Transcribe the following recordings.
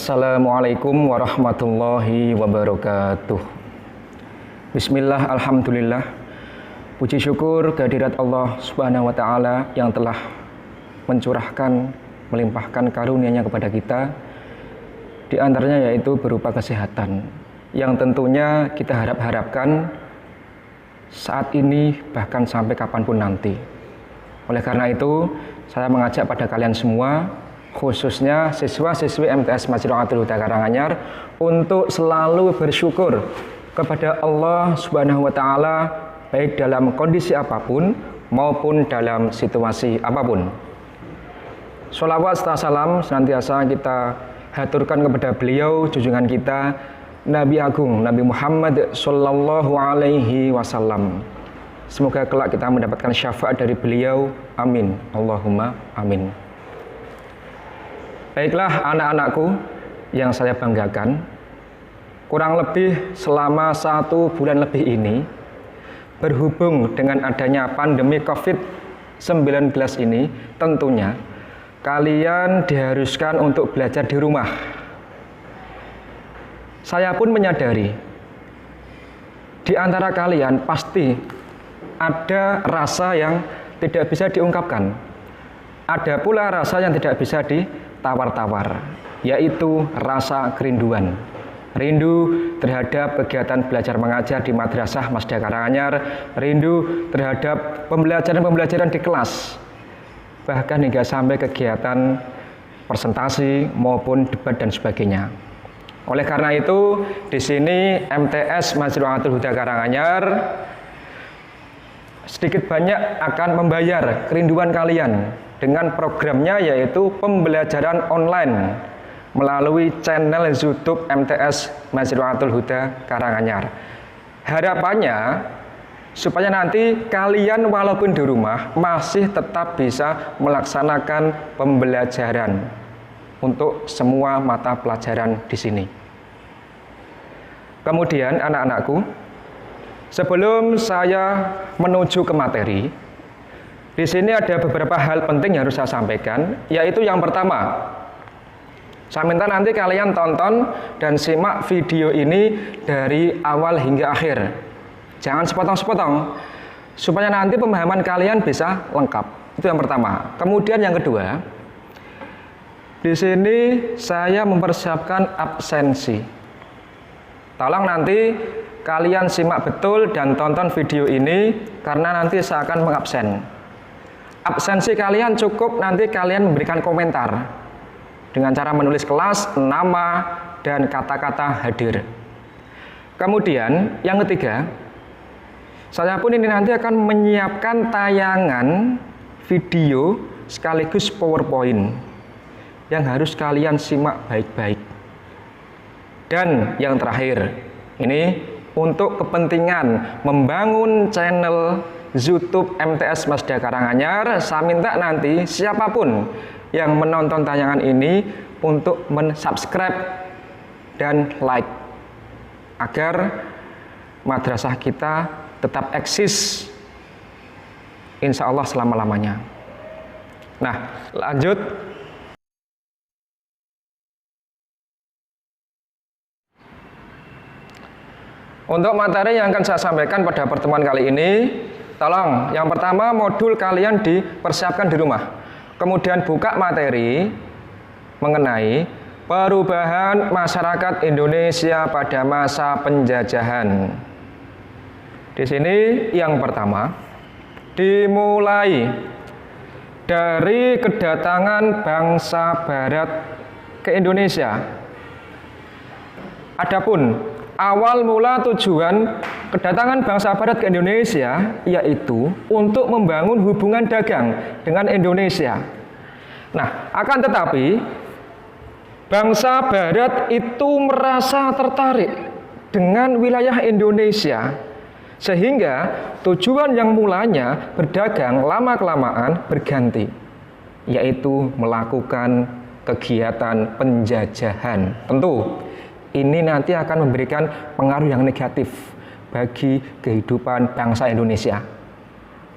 Assalamualaikum warahmatullahi wabarakatuh. Bismillah, alhamdulillah. Puji syukur kehadirat Allah Subhanahu wa Ta'ala yang telah mencurahkan, melimpahkan karunia-Nya kepada kita. Di antaranya yaitu berupa kesehatan, yang tentunya kita harapkan saat ini bahkan sampai kapanpun nanti. Oleh karena itu, saya mengajak pada kalian semua, khususnya siswa-siswi MTS Majru'atul Huda Karanganyar, untuk selalu bersyukur kepada Allah Subhanahu wa Ta'ala, baik dalam kondisi apapun maupun dalam situasi apapun. Sholawat serta salam senantiasa kita haturkan kepada beliau, junjungan kita, Nabi Agung Nabi Muhammad Sallallahu Alaihi Wasallam. Semoga kelak kita mendapatkan syafaat dari beliau. Amin. Allahumma amin. Baiklah anak-anakku yang saya banggakan, kurang lebih selama 1 bulan lebih ini, berhubung dengan adanya pandemi COVID-19 ini, tentunya kalian diharuskan untuk belajar di rumah. Saya pun menyadari, di antara kalian pasti ada rasa yang tidak bisa diungkapkan. Ada pula rasa yang tidak bisa ditawar-tawar, yaitu rasa kerinduan. Rindu terhadap kegiatan belajar mengajar di Madrasah Masda Karanganyar, rindu terhadap pembelajaran-pembelajaran di kelas, bahkan hingga sampai kegiatan presentasi maupun debat dan sebagainya. Oleh karena itu, di sini MTS Majru'atul Huda Karanganyar sedikit banyak akan membayar kerinduan kalian dengan programnya, yaitu pembelajaran online melalui channel YouTube MTS Majru'atul Huda Karanganyar. Harapannya supaya nanti kalian walaupun di rumah masih tetap bisa melaksanakan pembelajaran untuk semua mata pelajaran di sini. Kemudian anak-anakku, sebelum saya menuju ke materi, di sini ada beberapa hal penting yang harus saya sampaikan, yaitu yang pertama, saya minta nanti kalian tonton dan simak video ini dari awal hingga akhir. Jangan sepotong-sepotong, supaya nanti pemahaman kalian bisa lengkap. Itu yang pertama. Kemudian yang kedua, di sini saya mempersiapkan absensi. Tolong nanti kalian simak betul dan tonton video ini, karena nanti saya akan mengabsen. Absensi kalian cukup nanti kalian memberikan komentar dengan cara menulis kelas, nama, dan kata-kata hadir. Kemudian yang ketiga, saya pun ini nanti akan menyiapkan tayangan video sekaligus PowerPoint yang harus kalian simak baik-baik. Dan yang terakhir, ini untuk kepentingan membangun channel YouTube MTS Masda Karanganyar, saya minta nanti siapapun yang menonton tayangan ini untuk mensubscribe dan like, agar madrasah kita tetap eksis insya Allah selama-lamanya. Nah, lanjut. Untuk materi yang akan saya sampaikan pada pertemuan kali ini, tolong yang pertama modul kalian dipersiapkan di rumah. Kemudian buka materi mengenai perubahan masyarakat Indonesia pada masa penjajahan. Di sini yang pertama dimulai dari kedatangan bangsa Barat ke Indonesia. Adapun awal mula tujuan kedatangan bangsa Barat ke Indonesia yaitu untuk membangun hubungan dagang dengan Indonesia. Nah, akan tetapi bangsa Barat itu merasa tertarik dengan wilayah Indonesia, sehingga tujuan yang mulanya berdagang lama-kelamaan berganti, yaitu melakukan kegiatan penjajahan. Tentu ini nanti akan memberikan pengaruh yang negatif bagi kehidupan bangsa Indonesia.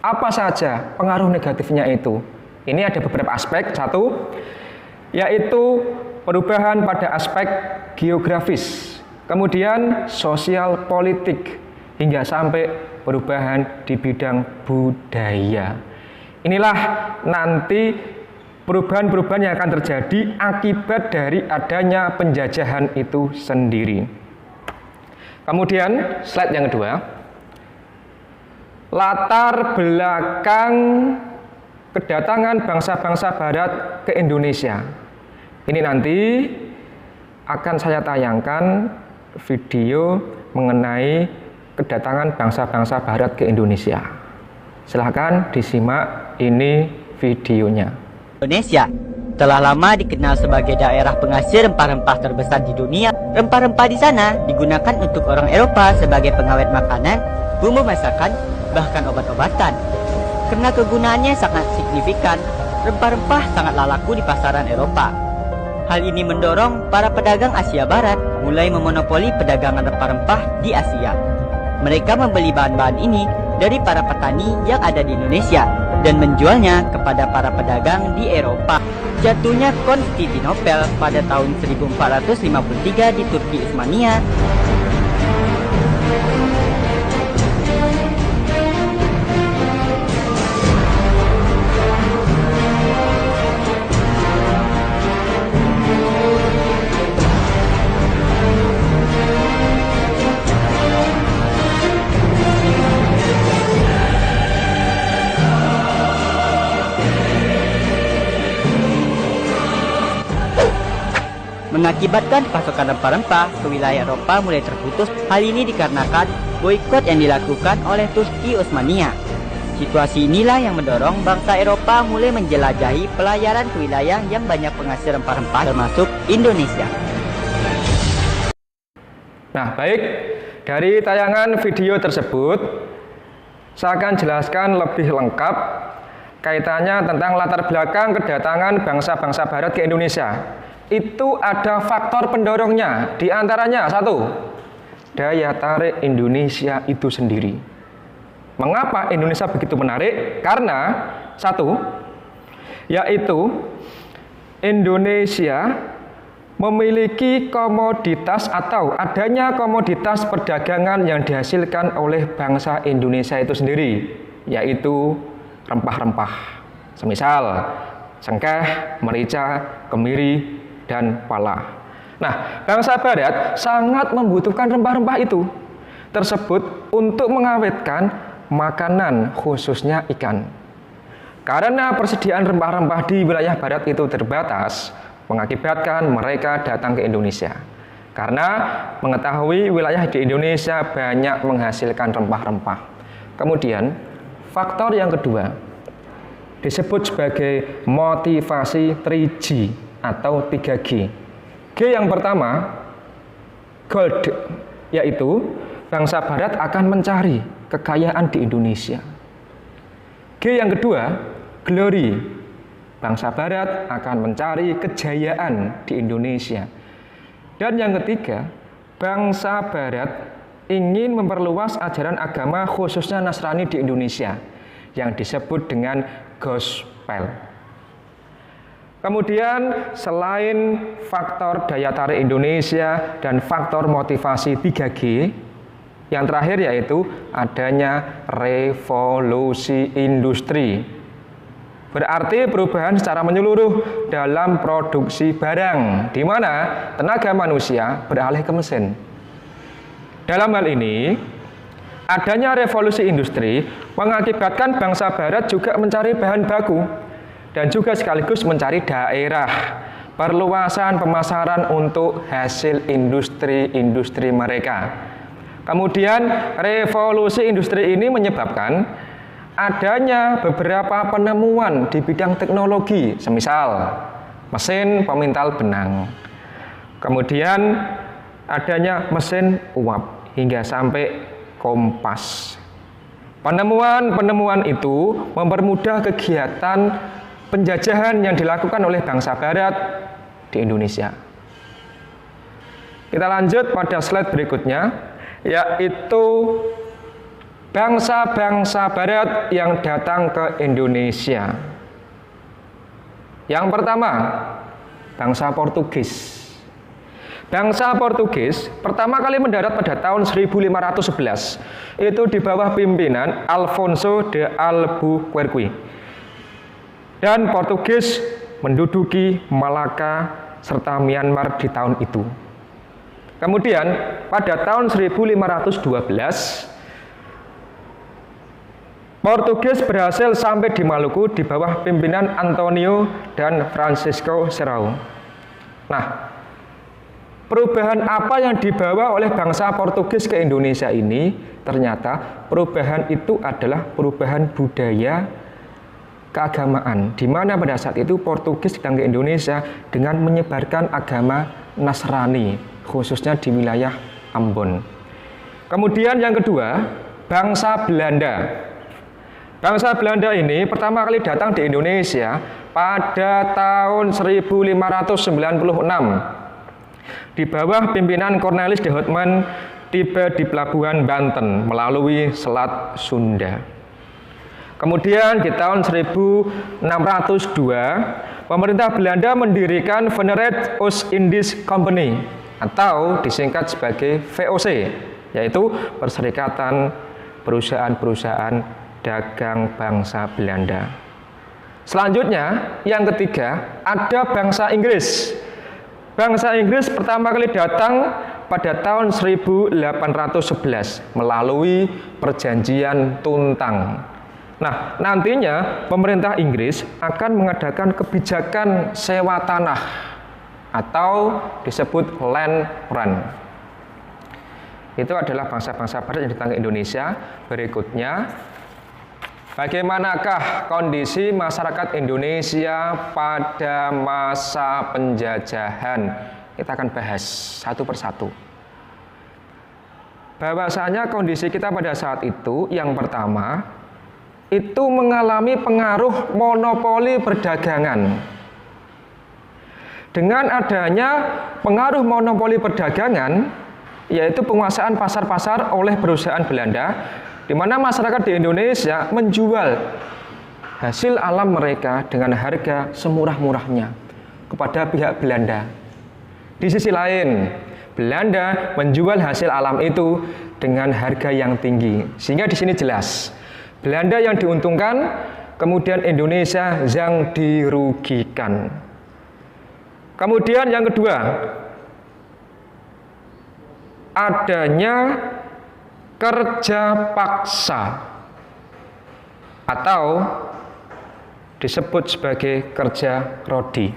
Apa saja pengaruh negatifnya itu? Ini ada beberapa aspek. Satu, yaitu perubahan pada aspek geografis, kemudian sosial politik, hingga sampai perubahan di bidang budaya. Inilah nanti perubahan-perubahan yang akan terjadi akibat dari adanya penjajahan itu sendiri. Kemudian slide yang kedua, latar belakang kedatangan bangsa-bangsa barat ke Indonesia. Ini nanti akan saya tayangkan video mengenai kedatangan bangsa-bangsa barat ke Indonesia. Silahkan disimak ini videonya. Indonesia telah lama dikenal sebagai daerah penghasil rempah-rempah terbesar di dunia. Rempah-rempah di sana digunakan untuk orang Eropa sebagai pengawet makanan, bumbu masakan, bahkan obat-obatan. Karena kegunaannya sangat signifikan, rempah-rempah sangatlah laku di pasaran Eropa. Hal ini mendorong para pedagang Asia Barat mulai memonopoli perdagangan rempah-rempah di Asia. Mereka membeli bahan-bahan ini dari para petani yang ada di Indonesia dan menjualnya kepada para pedagang di Eropa. Jatuhnya Konstantinopel pada tahun 1453 di Turki Utsmania mengakibatkan pasokan rempah-rempah ke wilayah Eropa mulai terputus. Hal ini dikarenakan boikot yang dilakukan oleh Turki Utsmania. Situasi inilah yang mendorong bangsa Eropa mulai menjelajahi pelayaran ke wilayah yang banyak penghasil rempah-rempah termasuk Indonesia. Nah, baik, dari tayangan video tersebut saya akan jelaskan lebih lengkap kaitannya tentang latar belakang kedatangan bangsa-bangsa barat ke Indonesia. Itu ada faktor pendorongnya, di antaranya satu, daya tarik Indonesia itu sendiri. Mengapa Indonesia begitu menarik? Karena satu, yaitu Indonesia memiliki komoditas atau adanya komoditas perdagangan yang dihasilkan oleh bangsa Indonesia itu sendiri, yaitu rempah-rempah, semisal cengkeh, merica, kemiri, dan pala. Nah, bangsa barat sangat membutuhkan rempah-rempah itu tersebut untuk mengawetkan makanan, khususnya ikan. Karena persediaan rempah-rempah di wilayah barat itu terbatas, mengakibatkan mereka datang ke Indonesia. Karena mengetahui wilayah di Indonesia banyak menghasilkan rempah-rempah. Kemudian, faktor yang kedua disebut sebagai motivasi 3G atau 3G. G yang pertama, gold, yaitu bangsa barat akan mencari kekayaan di Indonesia. G yang kedua, glory, bangsa barat akan mencari kejayaan di Indonesia. Dan yang ketiga, bangsa barat ingin memperluas ajaran agama khususnya Nasrani di Indonesia yang disebut dengan gospel. Kemudian selain faktor daya tarik Indonesia dan faktor motivasi 3G, yang terakhir yaitu adanya revolusi industri. Berarti perubahan secara menyeluruh dalam produksi barang, di mana tenaga manusia beralih ke mesin. Dalam hal ini, adanya revolusi industri mengakibatkan bangsa barat juga mencari bahan baku dan juga sekaligus mencari daerah perluasan pemasaran untuk hasil industri mereka. Kemudian revolusi industri ini menyebabkan adanya beberapa penemuan di bidang teknologi, semisal mesin pemintal benang. Kemudian adanya mesin uap hingga sampai kompas. Penemuan-penemuan itu mempermudah kegiatan penjajahan yang dilakukan oleh bangsa barat di Indonesia. Kita lanjut pada slide berikutnya, yaitu bangsa-bangsa barat yang datang ke Indonesia. Yang pertama, bangsa Portugis. Bangsa Portugis pertama kali mendarat pada tahun 1511, itu di bawah pimpinan Alfonso de Albuquerque. Dan Portugis menduduki Malaka serta Myanmar di tahun itu. Kemudian pada tahun 1512, Portugis berhasil sampai di Maluku di bawah pimpinan Antonio dan Francisco Serrao. Nah, perubahan apa yang dibawa oleh bangsa Portugis ke Indonesia ini? Ternyata perubahan itu adalah perubahan budaya keagamaan, di mana pada saat itu Portugis datang ke Indonesia dengan menyebarkan agama Nasrani, khususnya di wilayah Ambon. Kemudian yang kedua, bangsa Belanda. Bangsa Belanda ini pertama kali datang di Indonesia pada tahun 1596 di bawah pimpinan Cornelis de Houtman, tiba di pelabuhan Banten melalui Selat Sunda. Kemudian di tahun 1602 pemerintah Belanda mendirikan Verenigde Oost-Indisch Company atau disingkat sebagai VOC, yaitu Perserikatan Perusahaan-Perusahaan Dagang Bangsa Belanda. Selanjutnya, yang ketiga, ada bangsa Inggris. Bangsa Inggris pertama kali datang pada tahun 1811 melalui Perjanjian Tuntang. Nah, nantinya pemerintah Inggris akan mengadakan kebijakan sewa tanah atau disebut land rent. Itu adalah bangsa-bangsa barat yang datang ke Indonesia. Berikutnya, bagaimanakah kondisi masyarakat Indonesia pada masa penjajahan? Kita akan bahas satu persatu. Bahwasanya kondisi kita pada saat itu, yang pertama, itu mengalami pengaruh monopoli perdagangan. Dengan adanya pengaruh monopoli perdagangan, yaitu penguasaan pasar-pasar oleh perusahaan Belanda, di mana masyarakat di Indonesia menjual hasil alam mereka dengan harga semurah-murahnya kepada pihak Belanda. Di sisi lain, Belanda menjual hasil alam itu dengan harga yang tinggi. Sehingga di sini jelas, Belanda yang diuntungkan, kemudian Indonesia yang dirugikan. Kemudian yang kedua, adanya kerja paksa atau disebut sebagai kerja rodi,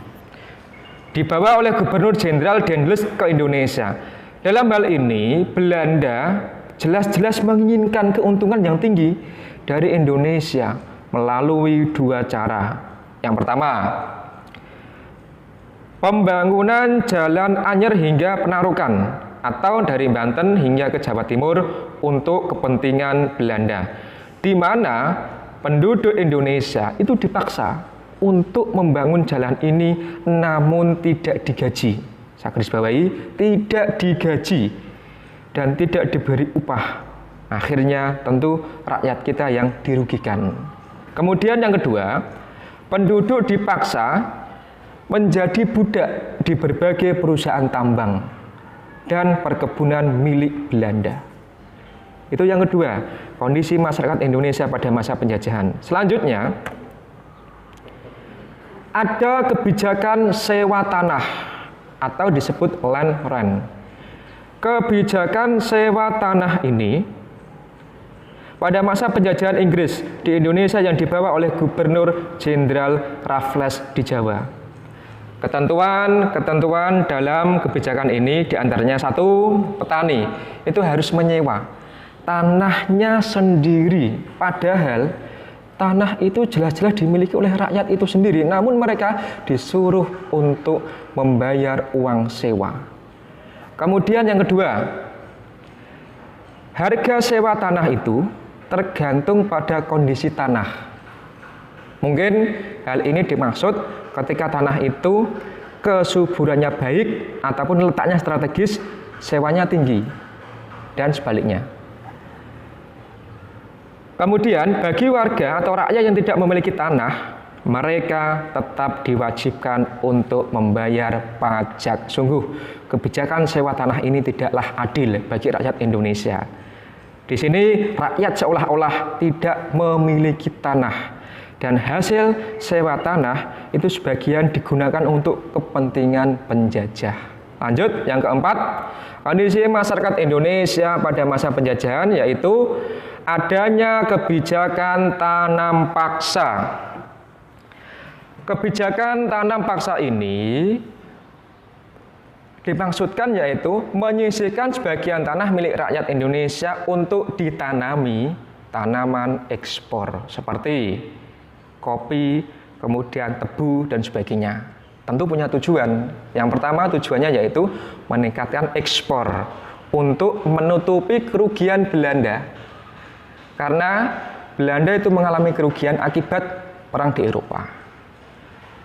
dibawa oleh Gubernur Jenderal Daendels ke Indonesia. Dalam hal ini Belanda jelas-jelas menginginkan keuntungan yang tinggi dari Indonesia melalui dua cara. Yang pertama, pembangunan Jalan Anyer hingga Penarukan atau dari Banten hingga ke Jawa Timur untuk kepentingan Belanda, di mana penduduk Indonesia itu dipaksa untuk membangun jalan ini namun tidak digaji. Saya garis bawahi, tidak digaji dan tidak diberi upah. Akhirnya tentu rakyat kita yang dirugikan. Kemudian yang kedua, penduduk dipaksa menjadi budak di berbagai perusahaan tambang dan perkebunan milik Belanda. Itu yang kedua, kondisi masyarakat Indonesia pada masa penjajahan. Selanjutnya, ada kebijakan sewa tanah atau disebut land rent. Kebijakan sewa tanah ini pada masa penjajahan Inggris di Indonesia yang dibawa oleh Gubernur Jenderal Raffles di Jawa. Ketentuan dalam kebijakan ini diantaranya satu, petani itu harus menyewa tanahnya sendiri, padahal tanah itu jelas-jelas dimiliki oleh rakyat itu sendiri, namun mereka disuruh untuk membayar uang sewa. Kemudian yang kedua, harga sewa tanah itu tergantung pada kondisi tanah. Mungkin hal ini dimaksud ketika tanah itu kesuburannya baik ataupun letaknya strategis, sewanya tinggi, dan sebaliknya. Kemudian bagi warga atau rakyat yang tidak memiliki tanah, mereka tetap diwajibkan untuk membayar pajak. Sungguh, kebijakan sewa tanah ini tidaklah adil bagi rakyat Indonesia. Di sini rakyat seolah-olah tidak memiliki tanah, dan hasil sewa tanah itu sebagian digunakan untuk kepentingan penjajah. Lanjut, yang keempat, kondisi masyarakat Indonesia pada masa penjajahan yaitu adanya kebijakan tanam paksa. Kebijakan tanam paksa ini dimaksudkan yaitu menyisihkan sebagian tanah milik rakyat Indonesia untuk ditanami tanaman ekspor seperti kopi, kemudian tebu dan sebagainya. Tentu punya tujuan. Yang pertama tujuannya yaitu meningkatkan ekspor untuk menutupi kerugian Belanda. Karena Belanda itu mengalami kerugian akibat perang di Eropa.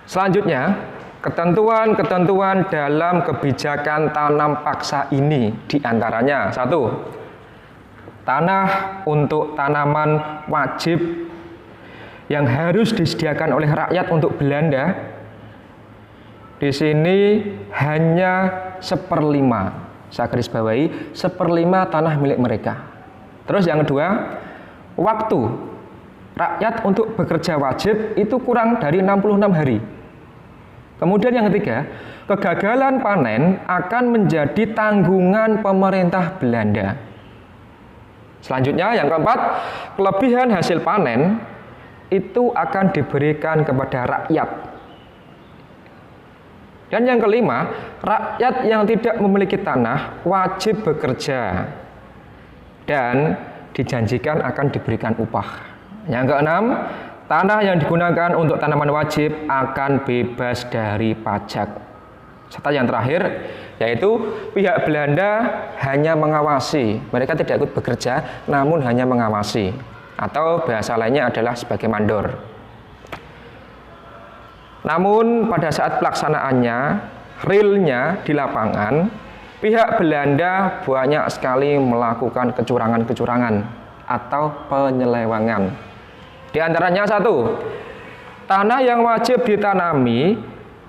Selanjutnya, ketentuan-ketentuan dalam kebijakan tanam paksa ini diantaranya: 1. Tanah untuk tanaman wajib yang harus disediakan oleh rakyat untuk Belanda di sini hanya 1/5. Saya garis bawahi, 1/5 tanah milik mereka. Terus yang kedua, waktu rakyat untuk bekerja wajib itu kurang dari 66 hari. Kemudian yang ketiga, kegagalan panen akan menjadi tanggungan pemerintah Belanda. Selanjutnya yang keempat, kelebihan hasil panen itu akan diberikan kepada rakyat. Dan yang kelima, rakyat yang tidak memiliki tanah wajib bekerja dan dijanjikan akan diberikan upah. Yang keenam, tanah yang digunakan untuk tanaman wajib akan bebas dari pajak. Serta yang terakhir, yaitu pihak Belanda hanya mengawasi. Mereka tidak ikut bekerja, namun hanya mengawasi. Atau bahasa lainnya adalah sebagai mandor. Namun pada saat pelaksanaannya, realnya di lapangan, pihak Belanda banyak sekali melakukan kecurangan-kecurangan atau penyelewengan. Di antaranya 1, tanah yang wajib ditanami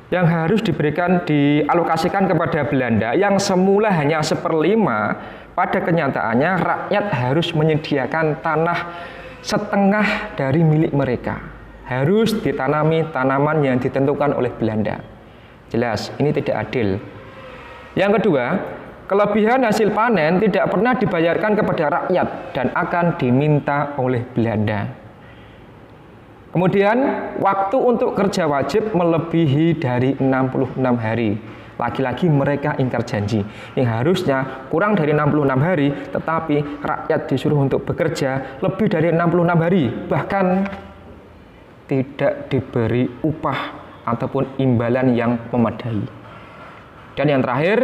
yang harus dialokasikan kepada Belanda yang semula hanya 1/5, pada kenyataannya rakyat harus menyediakan tanah setengah dari milik mereka. Harus ditanami tanaman yang ditentukan oleh Belanda. Jelas, ini tidak adil. Yang kedua, kelebihan hasil panen tidak pernah dibayarkan kepada rakyat dan akan diminta oleh Belanda. Kemudian, waktu untuk kerja wajib melebihi dari 66 hari. Lagi-lagi mereka ingkar janji. Yang harusnya kurang dari 66 hari, tetapi rakyat disuruh untuk bekerja lebih dari 66 hari. Bahkan tidak diberi upah ataupun imbalan yang memadai. Dan yang terakhir,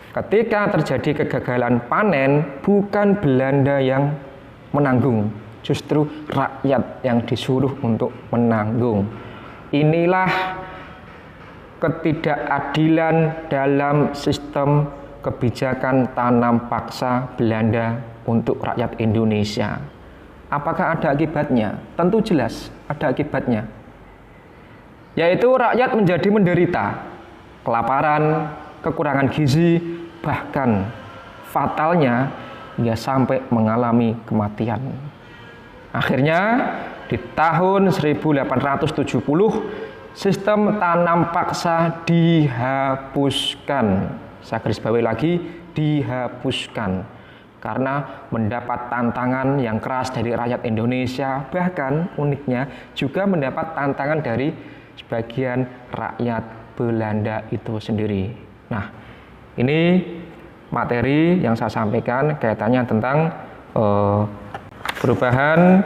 ketika terjadi kegagalan panen, bukan Belanda yang menanggung, justru rakyat yang disuruh untuk menanggung. Inilah ketidakadilan dalam sistem kebijakan tanam paksa Belanda untuk rakyat Indonesia. Apakah ada akibatnya? Tentu jelas ada akibatnya. Yaitu rakyat menjadi menderita, kelaparan, kekurangan gizi, bahkan fatalnya hingga sampai mengalami kematian. Akhirnya di tahun 1870 sistem tanam paksa dihapuskan. Saya garis bawahi lagi, dihapuskan. Karena mendapat tantangan yang keras dari rakyat Indonesia, bahkan uniknya juga mendapat tantangan dari sebagian rakyat Belanda itu sendiri. Nah, ini materi yang saya sampaikan kaitannya tentang perubahan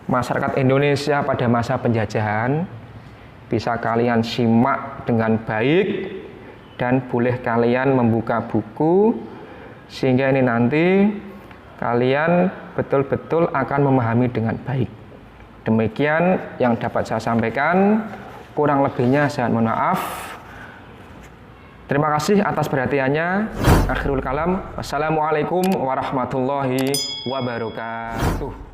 masyarakat Indonesia pada masa penjajahan. Bisa kalian simak dengan baik dan boleh kalian membuka buku sehingga ini nanti kalian betul-betul akan memahami dengan baik. Demikian yang dapat saya sampaikan, kurang lebihnya saya mohon maaf. Terima kasih atas perhatiannya. Akhirul kalam, wassalamualaikum warahmatullahi wabarakatuh.